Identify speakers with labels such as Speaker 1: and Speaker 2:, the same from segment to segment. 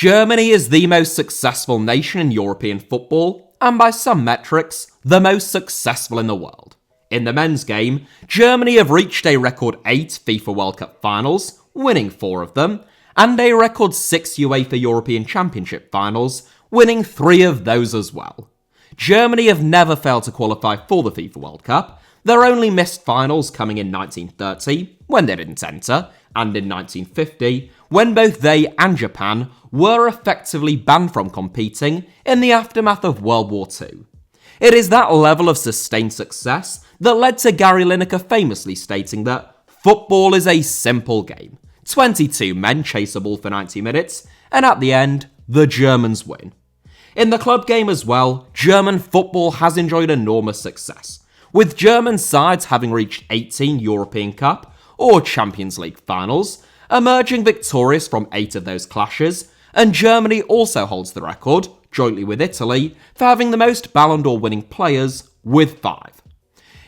Speaker 1: Germany is the most successful nation in European football, and by some metrics, the most successful in the world. In the men's game, Germany have reached a record 8 FIFA World Cup finals, winning 4 of them, and a record 6 UEFA European Championship finals, winning 3 of those as well. Germany have never failed to qualify for the FIFA World Cup, their only missed finals coming in 1930, when they didn't enter, and in 1950, when both they and Japan were effectively banned from competing in the aftermath of World War II. It is that level of sustained success that led to Gary Lineker famously stating that football is a simple game. 22 men chase a ball for 90 minutes, and at the end, the Germans win. In the club game as well, German football has enjoyed enormous success, with German sides having reached 18 European Cup or Champions League finals, emerging victorious from 8 of those clashes, and Germany also holds the record, jointly with Italy, for having the most Ballon d'Or winning players, with 5.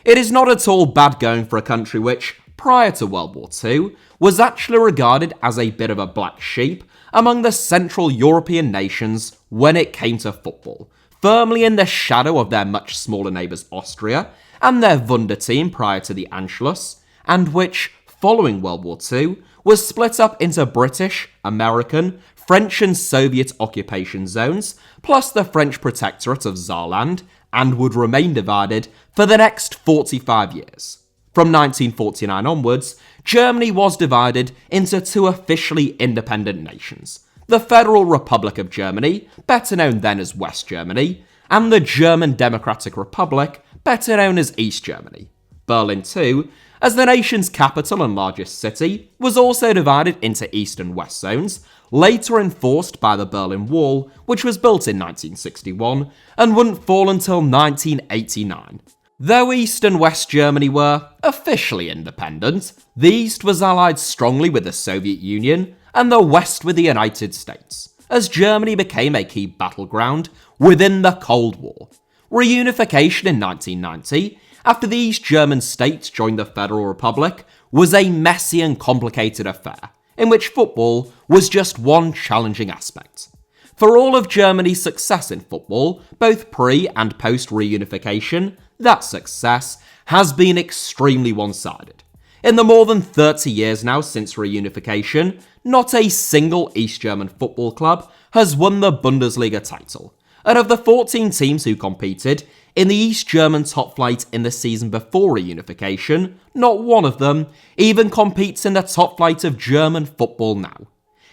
Speaker 1: It is not at all bad going for a country which, prior to World War II, was actually regarded as a bit of a black sheep among the Central European nations when it came to football, firmly in the shadow of their much smaller neighbours Austria and their Wunder team prior to the Anschluss, and which, following World War II, was split up into British, American, French and Soviet occupation zones, plus the French protectorate of Saarland, and would remain divided for the next 45 years. From 1949 onwards, Germany was divided into 2 officially independent nations, the Federal Republic of Germany, better known then as West Germany, and the German Democratic Republic, better known as East Germany. Berlin too, as the nation's capital and largest city, was also divided into East and West zones, later enforced by the Berlin Wall, which was built in 1961 and wouldn't fall until 1989. Though East and West Germany were officially independent, the East was allied strongly with the Soviet Union and the West with the United States, as Germany became a key battleground within the Cold War. Reunification in 1990, after the East German states joined the Federal Republic, was a messy and complicated affair, in which football was just one challenging aspect. For all of Germany's success in football, both pre- and post-reunification, that success has been extremely one-sided. In the more than 30 years now since reunification, not a single East German football club has won the Bundesliga title, and of the 14 teams who competed in the East German top flight in the season before reunification, not one of them even competes in the top flight of German football now.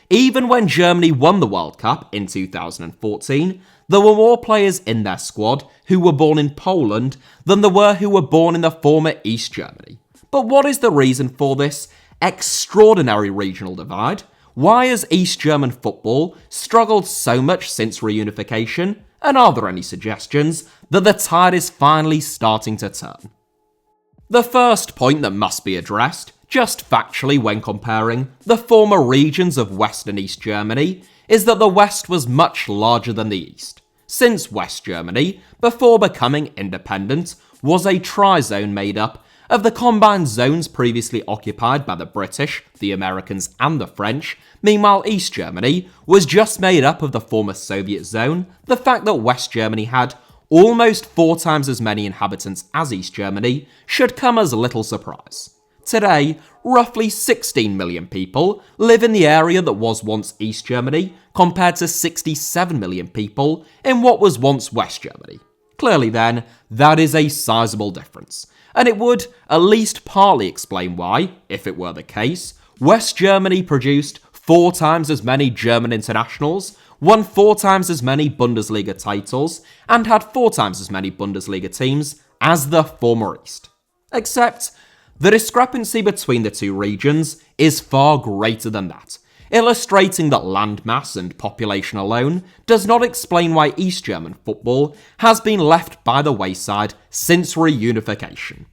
Speaker 1: Even when Germany won the World Cup in 2014, there were more players in their squad who were born in Poland than there were who were born in the former East Germany. But what is the reason for this extraordinary regional divide? Why has East German football struggled so much since reunification? And are there any suggestions that the tide is finally starting to turn? The first point that must be addressed, just factually when comparing the former regions of West and East Germany, is that the West was much larger than the East, since West Germany, before becoming independent, was a tri-zone made up of the combined zones previously occupied by the British, the Americans and the French. Meanwhile, East Germany was just made up of the former Soviet zone. The fact that West Germany had almost 4 times as many inhabitants as East Germany should come as little surprise. Today, roughly 16 million people live in the area that was once East Germany, compared to 67 million people in what was once West Germany. Clearly then, that is a sizable difference, and it would at least partly explain why, if it were the case, West Germany produced 4 times as many German internationals, won 4 times as many Bundesliga titles, and had 4 times as many Bundesliga teams as the former East. Except, the discrepancy between the 2 regions is far greater than that, illustrating that landmass and population alone does not explain why East German football has been left by the wayside since reunification.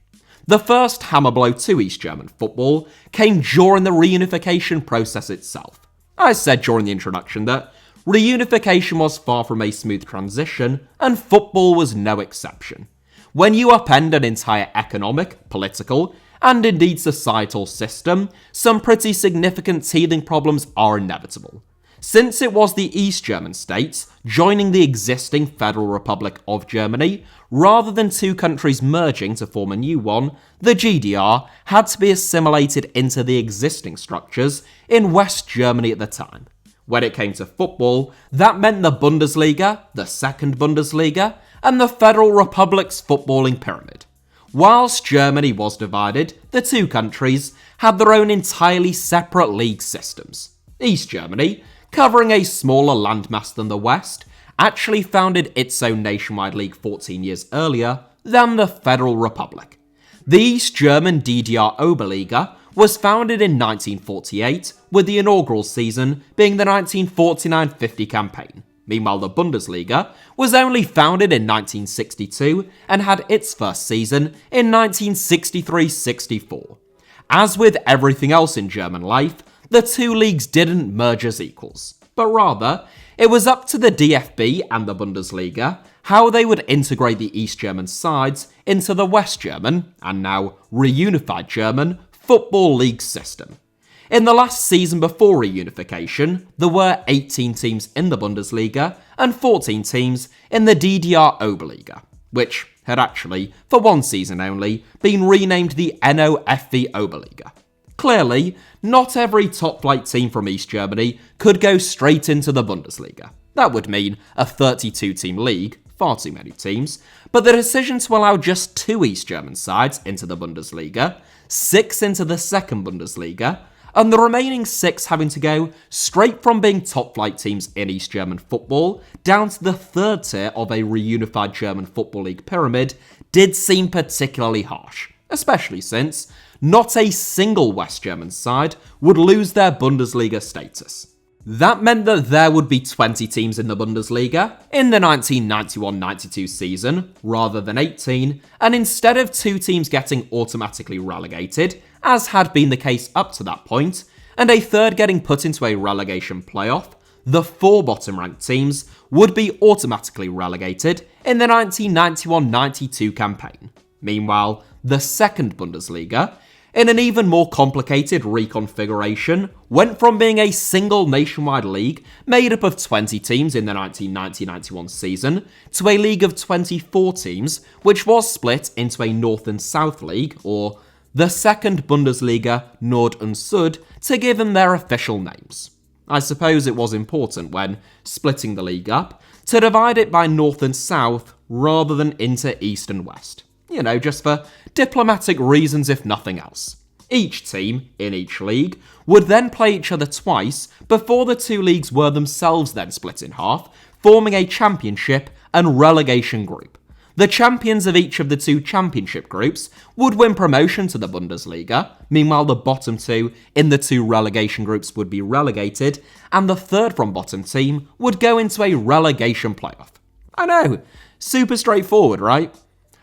Speaker 1: The first hammer blow to East German football came during the reunification process itself. I said during the introduction that reunification was far from a smooth transition, and football was no exception. When you upend an entire economic, political, and indeed societal system, some pretty significant teething problems are inevitable. Since it was the East German states joining the existing Federal Republic of Germany, rather than two countries merging to form a new one, the GDR had to be assimilated into the existing structures in West Germany at the time. When it came to football, that meant the Bundesliga, the Second Bundesliga, and the Federal Republic's footballing pyramid. Whilst Germany was divided, the two countries had their own entirely separate league systems. East Germany, covering a smaller landmass than the West, actually founded its own nationwide league 14 years earlier than the Federal Republic. The East German DDR-Oberliga was founded in 1948, with the inaugural season being the 1949-50 campaign. Meanwhile, the Bundesliga was only founded in 1962 and had its first season in 1963-64. As with everything else in German life, the two leagues didn't merge as equals, but rather, it was up to the DFB and the Bundesliga how they would integrate the East German sides into the West German, and now reunified German, football league system. In the last season before reunification, there were 18 teams in the Bundesliga and 14 teams in the DDR-Oberliga, which had actually, for one season only, been renamed the NOFV Oberliga. Clearly, not every top-flight team from East Germany could go straight into the Bundesliga. That would mean a 32-team league, far too many teams, but the decision to allow just 2 East German sides into the Bundesliga, 6 into the Second Bundesliga, and the remaining 6 having to go straight from being top-flight teams in East German football down to the third tier of a reunified German Football League pyramid did seem particularly harsh, especially since not a single West German side would lose their Bundesliga status. That meant that there would be 20 teams in the Bundesliga in the 1991-92 season, rather than 18, and instead of 2 teams getting automatically relegated, as had been the case up to that point, and a third getting put into a relegation playoff, the 4 bottom-ranked teams would be automatically relegated in the 1991-92 campaign. Meanwhile, the Second Bundesliga, in an even more complicated reconfiguration, went from being a single nationwide league made up of 20 teams in the 1990-91 season to a league of 24 teams, which was split into a North and South League, or the Second Bundesliga Nord und Süd, to give them their official names. I suppose it was important when splitting the league up to divide it by North and South rather than into East and West. You know, just for diplomatic reasons if nothing else. Each team, in each league, would then play each other twice before the 2 leagues were themselves then split in half, forming a championship and relegation group. The champions of each of the 2 championship groups would win promotion to the Bundesliga, meanwhile the bottom 2 in the 2 relegation groups would be relegated, and the third from bottom team would go into a relegation playoff. I know, super straightforward, right?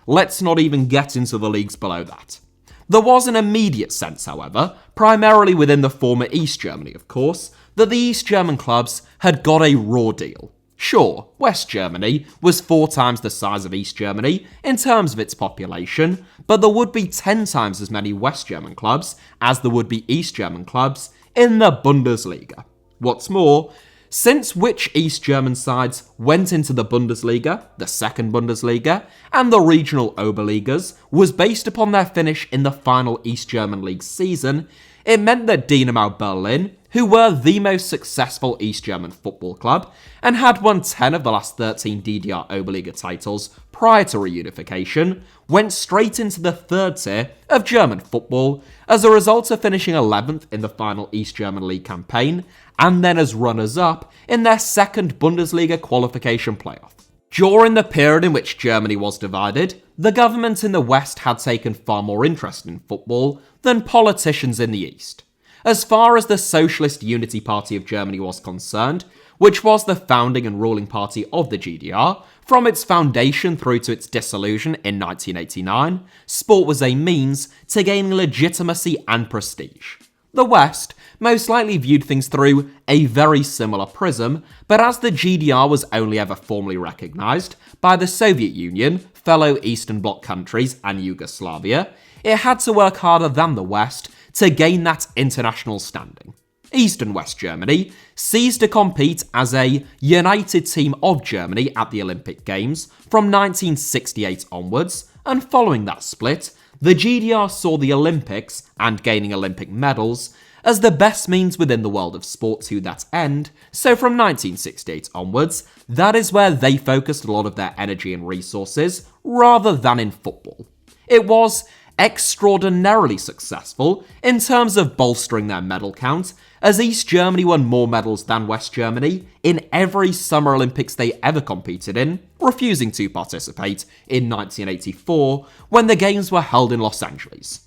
Speaker 1: Let's not even get into the leagues below that. There was an immediate sense, however, primarily within the former East Germany, of course, that the East German clubs had got a raw deal. Sure, West Germany was 4 times the size of East Germany in terms of its population, but there would be 10 times as many West German clubs as there would be East German clubs in the Bundesliga. What's more, since which East German sides went into the Bundesliga, the Second Bundesliga, and the regional Oberligas was based upon their finish in the final East German League season, it meant that Dynamo Berlin, who were the most successful East German football club and had won 10 of the last 13 DDR-Oberliga titles prior to reunification, went straight into the third tier of German football as a result of finishing 11th in the final East German League campaign and then as runners-up in their second Bundesliga qualification playoff. During the period in which Germany was divided, the government in the West had taken far more interest in football than politicians in the East. As far as the Socialist Unity Party of Germany was concerned, which was the founding and ruling party of the GDR, from its foundation through to its dissolution in 1989, sport was a means to gaining legitimacy and prestige. The West most likely viewed things through a very similar prism, but as the GDR was only ever formally recognised by the Soviet Union, fellow Eastern Bloc countries and Yugoslavia, it had to work harder than the West to gain that international standing. East and West Germany ceased to compete as a united team of Germany at the Olympic Games from 1968 onwards, and following that split, the GDR saw the Olympics, and gaining Olympic medals, as the best means within the world of sport to that end, so from 1968 onwards, that is where they focused a lot of their energy and resources, rather than in football. It was extraordinarily successful in terms of bolstering their medal count, as East Germany won more medals than West Germany in every Summer Olympics they ever competed in, refusing to participate in 1984 when the Games were held in Los Angeles.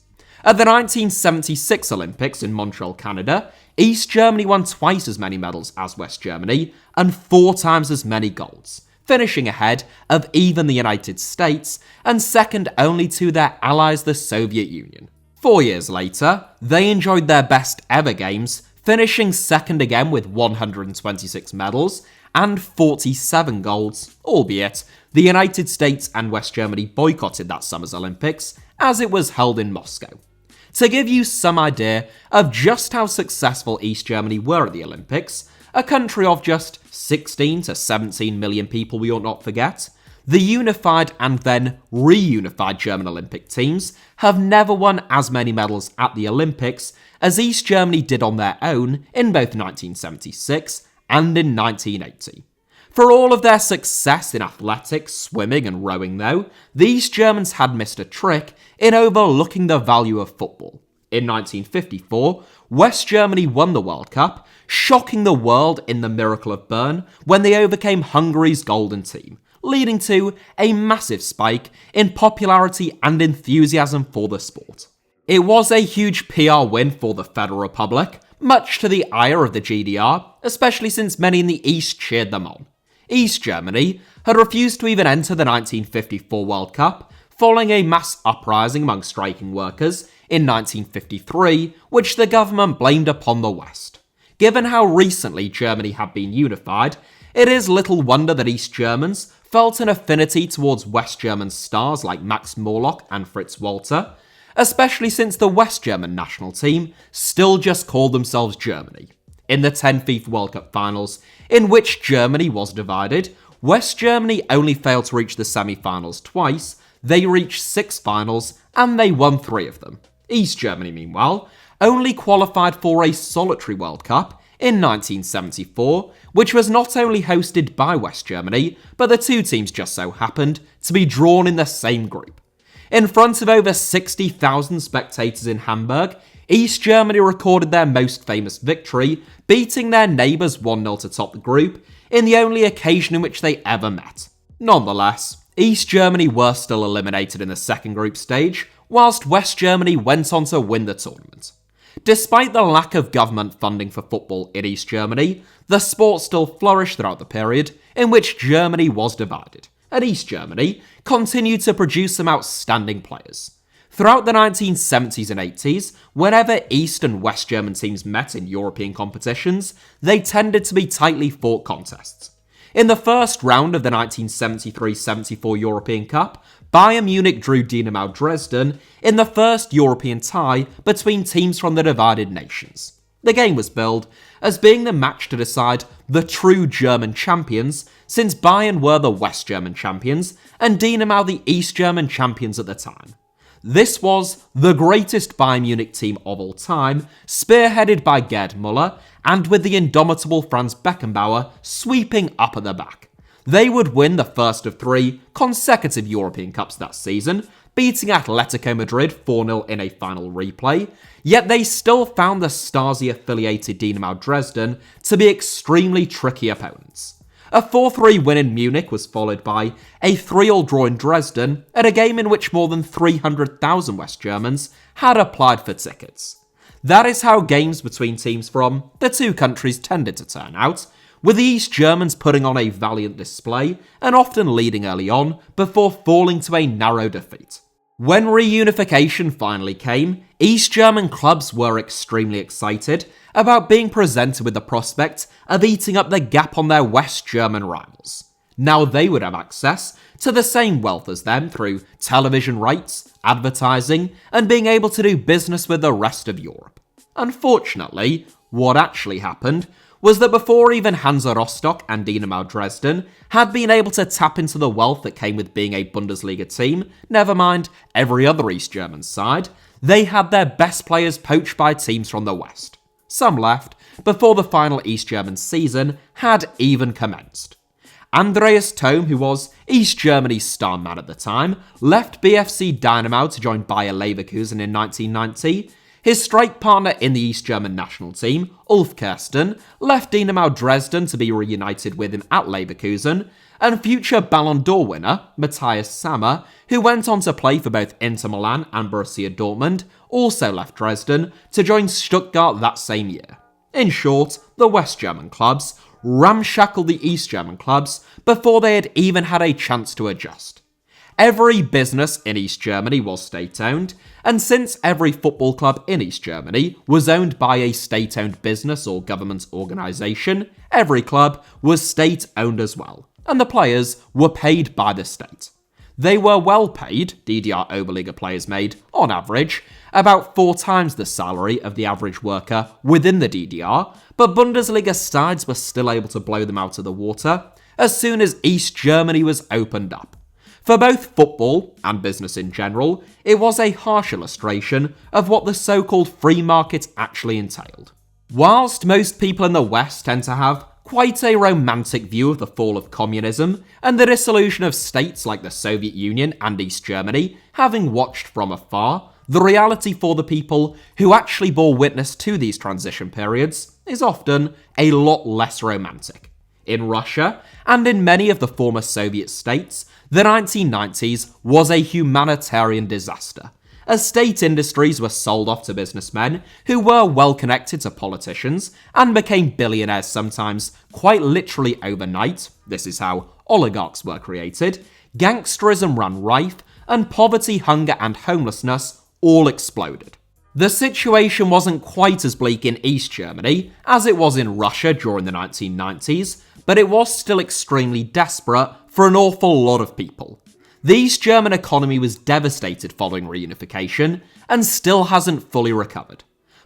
Speaker 1: At the 1976 Olympics in Montreal, Canada, East Germany won twice as many medals as West Germany and 4 times as many golds, finishing ahead of even the United States and second only to their allies, the Soviet Union. 4 years later, they enjoyed their best ever games, finishing second again with 126 medals and 47 golds, albeit the United States and West Germany boycotted that summer's Olympics as it was held in Moscow. To give you some idea of just how successful East Germany were at the Olympics, a country of just 16 to 17 million people we ought not forget, the unified and then reunified German Olympic teams have never won as many medals at the Olympics as East Germany did on their own in both 1976 and in 1980. For all of their success in athletics, swimming and rowing though, these Germans had missed a trick in overlooking the value of football. In 1954, West Germany won the World Cup, shocking the world in the miracle of Bern when they overcame Hungary's golden team, leading to a massive spike in popularity and enthusiasm for the sport. It was a huge PR win for the Federal Republic, much to the ire of the GDR, especially since many in the East cheered them on. East Germany had refused to even enter the 1954 World Cup, following a mass uprising among striking workers in 1953, which the government blamed upon the West. Given how recently Germany had been unified, it is little wonder that East Germans felt an affinity towards West German stars like Max Morlock and Fritz Walter, especially since the West German national team still just called themselves Germany. In the 10 FIFA World Cup finals, in which Germany was divided, West Germany only failed to reach the semi-finals twice, they reached 6 finals and they won 3 of them. East Germany, meanwhile, only qualified for a solitary World Cup in 1974, which was not only hosted by West Germany, but the two teams just so happened to be drawn in the same group. In front of over 60,000 spectators in Hamburg, East Germany recorded their most famous victory, beating their neighbours 1-0 to top the group, in the only occasion in which they ever met. Nonetheless, East Germany were still eliminated in the second group stage, whilst West Germany went on to win the tournament. Despite the lack of government funding for football in East Germany, the sport still flourished throughout the period in which Germany was divided, and East Germany continued to produce some outstanding players. Throughout the 1970s and 80s, whenever East and West German teams met in European competitions, they tended to be tightly fought contests. In the first round of the 1973-74 European Cup, Bayern Munich drew Dynamo Dresden in the first European tie between teams from the divided nations. The game was billed as being the match to decide the true German champions, since Bayern were the West German champions and Dynamo the East German champions at the time. This was the greatest Bayern Munich team of all time, spearheaded by Gerd Müller, and with the indomitable Franz Beckenbauer sweeping up at the back. They would win the first of 3 consecutive European Cups that season, beating Atletico Madrid 4-0 in a final replay, yet they still found the Stasi-affiliated Dynamo Dresden to be extremely tricky opponents. A 4-3 win in Munich was followed by a 3-3 draw in Dresden at a game in which more than 300,000 West Germans had applied for tickets. That is how games between teams from the two countries tended to turn out, with the East Germans putting on a valiant display and often leading early on before falling to a narrow defeat. When reunification finally came, East German clubs were extremely excited about being presented with the prospect of eating up the gap on their West German rivals. Now they would have access to the same wealth as them through television rights, advertising, and being able to do business with the rest of Europe. Unfortunately, what actually happened was that before even Hansa Rostock and Dynamo Dresden had been able to tap into the wealth that came with being a Bundesliga team, never mind every other East German side, they had their best players poached by teams from the West. Some left before the final East German season had even commenced. Andreas Thom, who was East Germany's star man at the time, left BFC Dynamo to join Bayer Leverkusen in 1990. His strike partner in the East German national team, Ulf Kirsten, left Dynamo Dresden to be reunited with him at Leverkusen, and future Ballon d'Or winner, Matthias Sammer, who went on to play for both Inter Milan and Borussia Dortmund, also left Dresden to join Stuttgart that same year. In short, the West German clubs ramshackled the East German clubs before they had even had a chance to adjust. Every business in East Germany was state-owned, and since every football club in East Germany was owned by a state-owned business or government organisation, every club was state-owned as well, and the players were paid by the state. They were well paid. DDR-Oberliga players made, on average, about 4 times the salary of the average worker within the DDR, but Bundesliga sides were still able to blow them out of the water as soon as East Germany was opened up. For both football and business in general, it was a harsh illustration of what the so-called free market actually entailed. Whilst most people in the West tend to have quite a romantic view of the fall of communism and the dissolution of states like the Soviet Union and East Germany, having watched from afar, the reality for the people who actually bore witness to these transition periods is often a lot less romantic. In Russia, and in many of the former Soviet states, the 1990s was a humanitarian disaster, as state industries were sold off to businessmen who were well connected to politicians and became billionaires sometimes quite literally overnight. This is how oligarchs were created. Gangsterism ran rife, and poverty, hunger, and homelessness all exploded. The situation wasn't quite as bleak in East Germany as it was in Russia during the 1990s, but it was still extremely desperate for an awful lot of people. The East German economy was devastated following reunification and still hasn't fully recovered.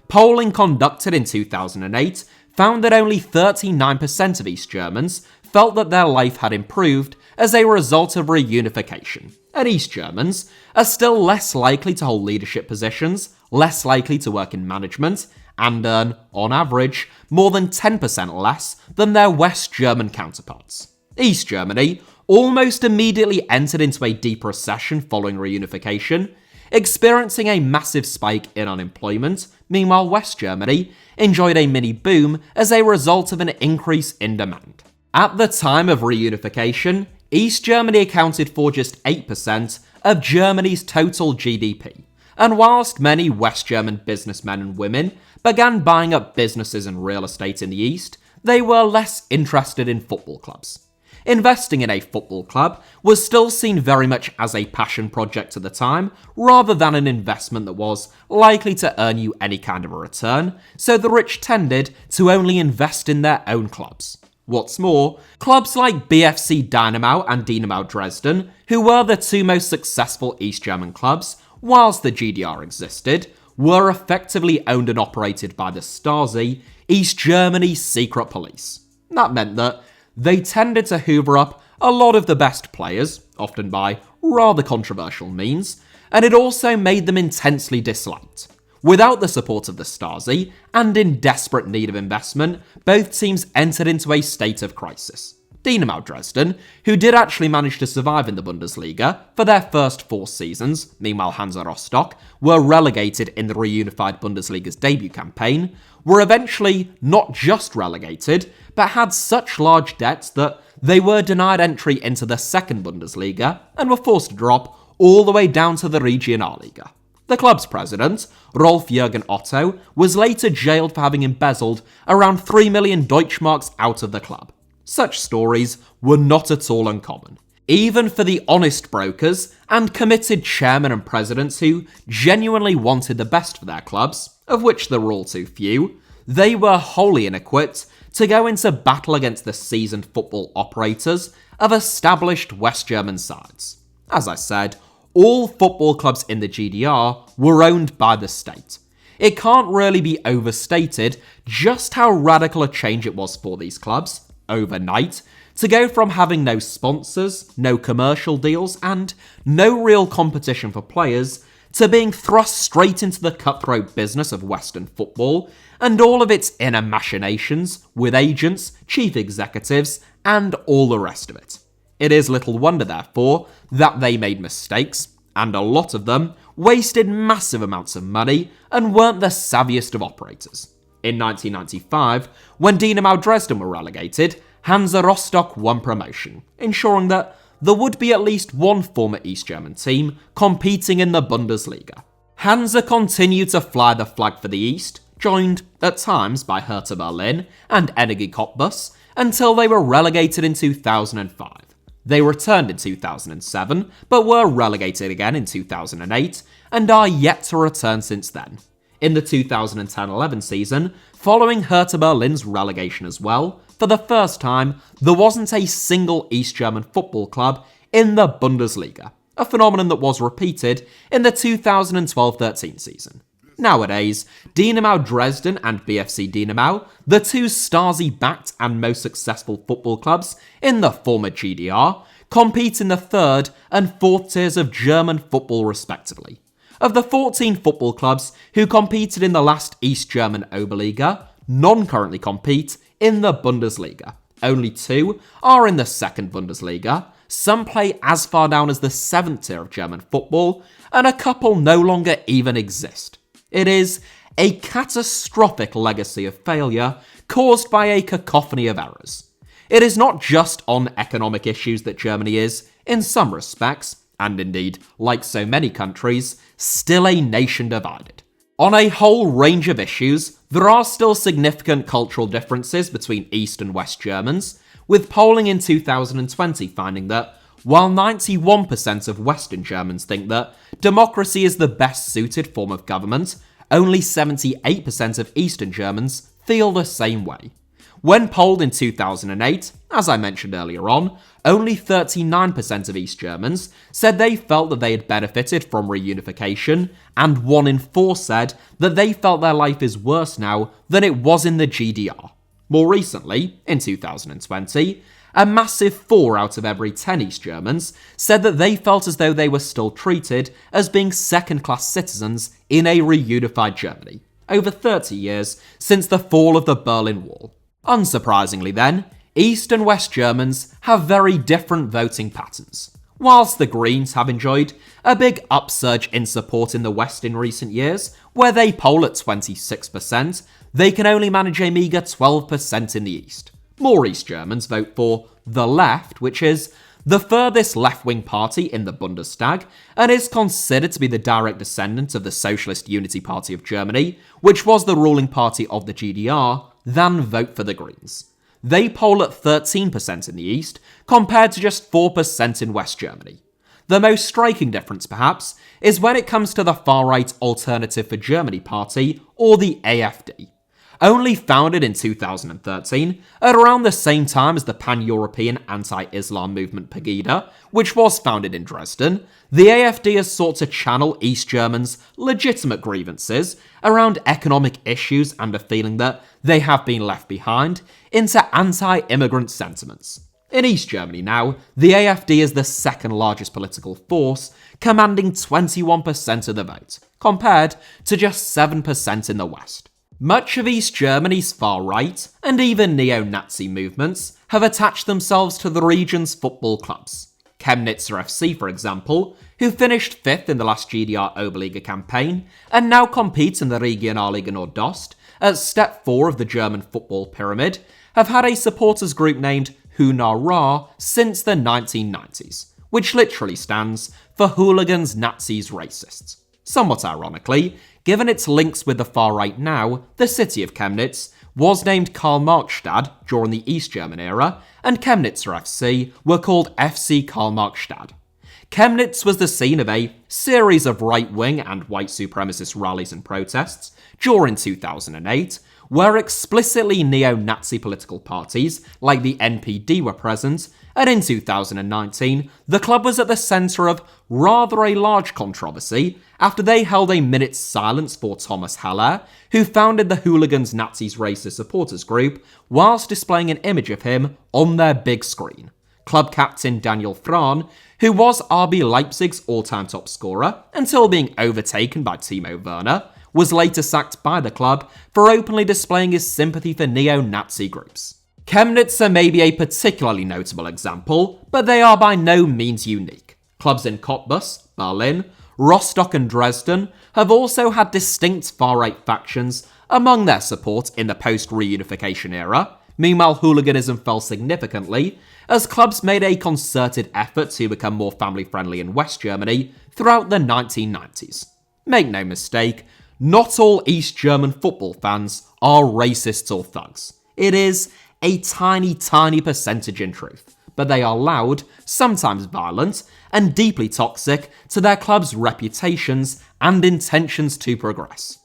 Speaker 1: Polling conducted in 2008 found that only 39% of East Germans felt that their life had improved as a result of reunification, and East Germans are still less likely to hold leadership positions, less likely to work in management, and earn, on average, more than 10% less than their West German counterparts. East Germany almost immediately entered into a deep recession following reunification, experiencing a massive spike in unemployment. Meanwhile, West Germany enjoyed a mini boom as a result of an increase in demand. At the time of reunification, East Germany accounted for just 8% of Germany's total GDP, and whilst many West German businessmen and women began buying up businesses and real estate in the East, they were less interested in football clubs. Investing in a football club was still seen very much as a passion project at the time, rather than an investment that was likely to earn you any kind of a return, so the rich tended to only invest in their own clubs. What's more, clubs like BFC Dynamo and Dynamo Dresden, who were the 2 most successful East German clubs whilst the GDR existed, were effectively owned and operated by the Stasi, East Germany's secret police. That meant that they tended to hoover up a lot of the best players, often by rather controversial means, and it also made them intensely disliked. Without the support of the Stasi, and in desperate need of investment, both teams entered into a state of crisis. Dynamo Dresden, who did actually manage to survive in the Bundesliga for their first 4 seasons, meanwhile Hansa Rostock were relegated in the reunified Bundesliga's debut campaign, were eventually not just relegated, but had such large debts that they were denied entry into the second Bundesliga and were forced to drop all the way down to the Regionalliga. The club's president, Rolf-Jürgen Otto, was later jailed for having embezzled around 3 million Deutschmarks out of the club. Such stories were not at all uncommon. Even for the honest brokers and committed chairmen and presidents who genuinely wanted the best for their clubs, of which there were all too few, they were wholly inequipped to go into battle against the seasoned football operators of established West German sides. As I said, all football clubs in the GDR were owned by the state. It can't really be overstated just how radical a change it was for these clubs, overnight, to go from having no sponsors, no commercial deals, and no real competition for players, to being thrust straight into the cutthroat business of Western football and all of its inner machinations with agents, chief executives, and all the rest of it. It is little wonder, therefore, that they made mistakes, and a lot of them wasted massive amounts of money and weren't the savviest of operators. In 1995, when Dynamo Dresden were relegated, Hansa Rostock won promotion, ensuring that there would be at least one former East German team competing in the Bundesliga. Hansa continued to fly the flag for the East, joined at times by Hertha Berlin and Energie Cottbus, until they were relegated in 2005. They returned in 2007, but were relegated again in 2008, and are yet to return since then. In the 2010-11 season, following Hertha Berlin's relegation as well, for the first time, there wasn't a single East German football club in the Bundesliga, a phenomenon that was repeated in the 2012-13 season. Nowadays, Dynamo Dresden and BFC Dynamo, the two Stasi-backed and most successful football clubs in the former GDR, compete in the third and fourth tiers of German football respectively. Of the 14 football clubs who competed in the last East German Oberliga, none currently compete in the Bundesliga. Only 2 are in the second Bundesliga, some play as far down as the 7th tier of German football, and a couple no longer even exist. It is a catastrophic legacy of failure caused by a cacophony of errors. It is not just on economic issues that Germany is, in some respects, and indeed, like so many countries, still a nation divided. On a whole range of issues, there are still significant cultural differences between East and West Germans, with polling in 2020 finding that while 91% of Western Germans think that democracy is the best suited form of government, only 78% of Eastern Germans feel the same way. When polled in 2008, as I mentioned earlier on, only 39% of East Germans said they felt that they had benefited from reunification, and 1 in 4 said that they felt their life is worse now than it was in the GDR. More recently, in 2020, a massive 4 out of every 10 East Germans said that they felt as though they were still treated as being second-class citizens in a reunified Germany, over 30 years since the fall of the Berlin Wall. Unsurprisingly then, East and West Germans have very different voting patterns. Whilst the Greens have enjoyed a big upsurge in support in the West in recent years, where they poll at 26%, they can only manage a meagre 12% in the East. More East Germans vote for the Left, which is the furthest left-wing party in the Bundestag, and is considered to be the direct descendant of the Socialist Unity Party of Germany, which was the ruling party of the GDR, than vote for the Greens. They poll at 13% in the East, compared to just 4% in West Germany. The most striking difference, perhaps, is when it comes to the far-right Alternative for Germany party, or the AfD. Only founded in 2013, at around the same time as the pan-European anti-Islam movement Pegida, which was founded in Dresden, the AfD has sought to channel East Germans' legitimate grievances around economic issues and a feeling that they have been left behind into anti-immigrant sentiments. In East Germany now, the AfD is the second largest political force, commanding 21% of the vote, compared to just 7% in the West. Much of East Germany's far-right, and even neo-Nazi movements, have attached themselves to the region's football clubs. Chemnitzer FC, for example, who finished 5th in the last DDR-Oberliga campaign, and now competes in the Regionalliga Nordost, at step 4 of the German football pyramid, have had a supporters group named Huna since the 1990s, which literally stands for Hooligans, Nazis, Racists. Somewhat ironically, given its links with the far right now, the city of Chemnitz was named Karl-Marx-Stadt during the East German era, and Chemnitzer FC were called FC Karl-Marx-Stadt. Chemnitz was the scene of a series of right-wing and white supremacist rallies and protests during 2008, where explicitly neo-Nazi political parties like the NPD were present, and in 2019, the club was at the centre of rather a large controversy after they held a minute's silence for Thomas Haller, who founded the Hooligans Nazis racist supporters group, whilst displaying an image of him on their big screen. Club captain Daniel Frahn, who was RB Leipzig's all-time top scorer until being overtaken by Timo Werner, was later sacked by the club for openly displaying his sympathy for neo-Nazi groups. Chemnitz may be a particularly notable example, but they are by no means unique. Clubs in Cottbus, Berlin, Rostock and Dresden have also had distinct far-right factions among their support in the post-reunification era. Meanwhile, hooliganism fell significantly as clubs made a concerted effort to become more family-friendly in West Germany throughout the 1990s. Make no mistake, not all East German football fans are racists or thugs. It is a tiny percentage in truth, but they are loud, sometimes violent, and deeply toxic to their club's reputations and intentions to progress.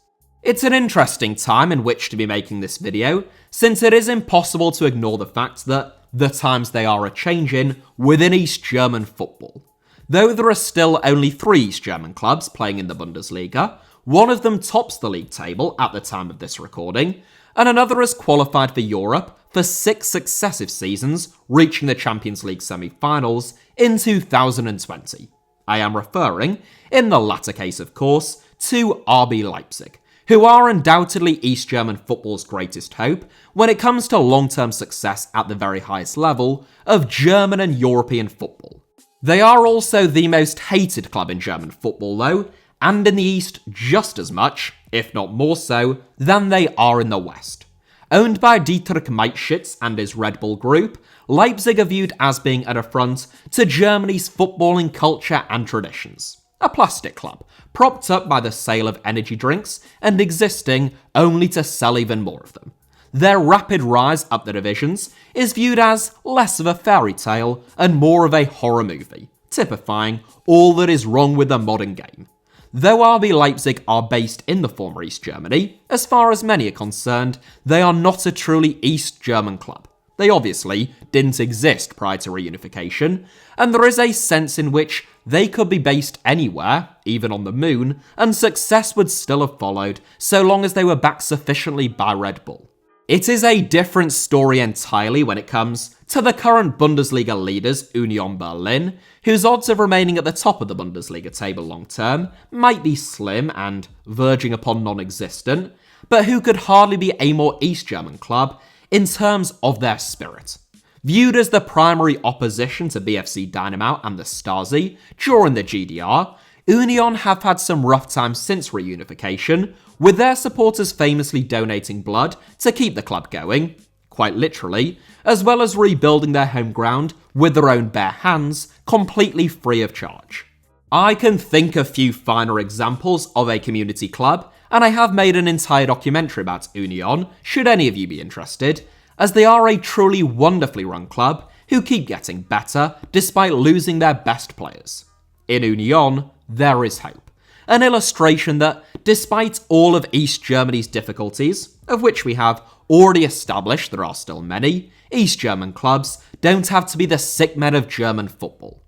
Speaker 1: It's an interesting time in which to be making this video, since it is impossible to ignore the fact that the times they are a-changing within East German football. Though there are still only 3 East German clubs playing in the Bundesliga, one of them tops the league table at the time of this recording, and another has qualified for Europe for 6 successive seasons, reaching the Champions League semi-finals in 2020. I am referring, in the latter case of course, to RB Leipzig, who are undoubtedly East German football's greatest hope when it comes to long-term success at the very highest level of German and European football. They are also the most hated club in German football though, and in the East just as much, if not more so, than they are in the West. Owned by Dietrich Mateschitz and his Red Bull Group, Leipzig are viewed as being an affront to Germany's footballing culture and traditions. A plastic club, propped up by the sale of energy drinks and existing only to sell even more of them. Their rapid rise up the divisions is viewed as less of a fairy tale and more of a horror movie, typifying all that is wrong with the modern game. Though RB Leipzig are based in the former East Germany, as far as many are concerned, they are not a truly East German club. They obviously didn't exist prior to reunification, and there is a sense in which they could be based anywhere, even on the moon, and success would still have followed so long as they were backed sufficiently by Red Bull. It is a different story entirely when it comes to the current Bundesliga leaders Union Berlin, whose odds of remaining at the top of the Bundesliga table long term might be slim and verging upon non-existent, but who could hardly be a more East German club in terms of their spirit. Viewed as the primary opposition to BFC Dynamo and the Stasi during the GDR, Union have had some rough times since reunification, with their supporters famously donating blood to keep the club going, quite literally, as well as rebuilding their home ground with their own bare hands, completely free of charge. I can think of few finer examples of a community club, and I have made an entire documentary about Union, should any of you be interested, as they are a truly wonderfully run club who keep getting better despite losing their best players. In Union, there is hope. An illustration that, despite all of East Germany's difficulties, of which we have already established there are still many, East German clubs don't have to be the sick men of German football.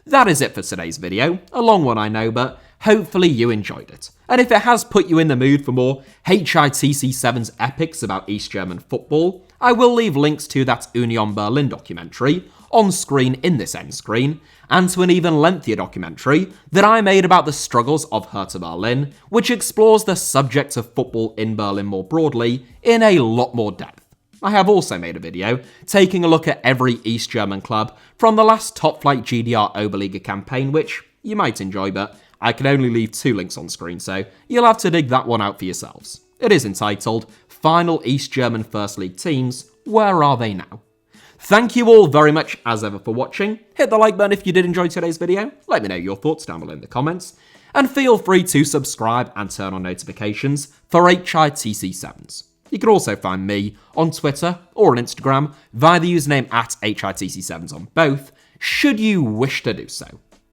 Speaker 1: That is it for today's video, a long one I know, but hopefully you enjoyed it. And if it has put you in the mood for more HITC Sevens epics about East German football, I will leave links to that Union Berlin documentary on screen in this end screen, and to an even lengthier documentary that I made about the struggles of Hertha Berlin, which explores the subject of football in Berlin more broadly in a lot more depth. I have also made a video taking a look at every East German club from the last top-flight DDR-Oberliga campaign, which you might enjoy, but I can only leave 2 links on screen, so you'll have to dig that one out for yourselves. It is entitled Final East German First League Teams, Where Are They Now? Thank you all very much as ever for watching. Hit the like button if you did enjoy today's video. Let me know your thoughts down below in the comments. And feel free to subscribe and turn on notifications for HITC Sevens. You can also find me on Twitter or on Instagram via the username @HITC Sevens on both, should you wish to do so.